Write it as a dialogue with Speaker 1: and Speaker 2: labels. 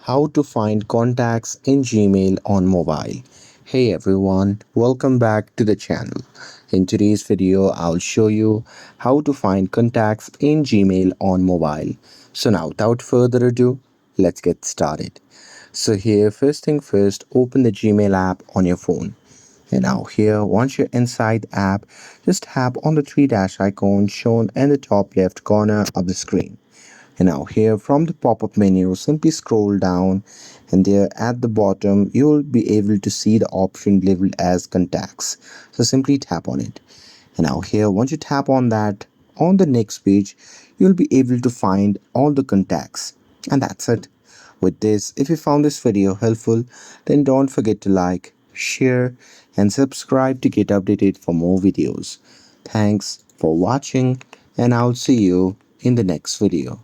Speaker 1: How to find contacts in Gmail on mobile. Hey everyone, welcome back to the channel. In today's video, I'll show you how to find contacts in Gmail on mobile. So now without further ado, let's get started. So here, first thing first, open the Gmail app on your phone. And now here, once you're inside the app, just tap on the three dash icon shown in the top left corner of the screen. And now here from the pop-up menu, simply scroll down and there at the bottom, you'll be able to see the option labeled as contacts. So simply tap on it. And now here, once you tap on that, on the next page, you'll be able to find all the contacts. And that's it. With this, if you found this video helpful, then don't forget to like, share, and subscribe to get updated for more videos. Thanks for watching, and I'll see you in the next video.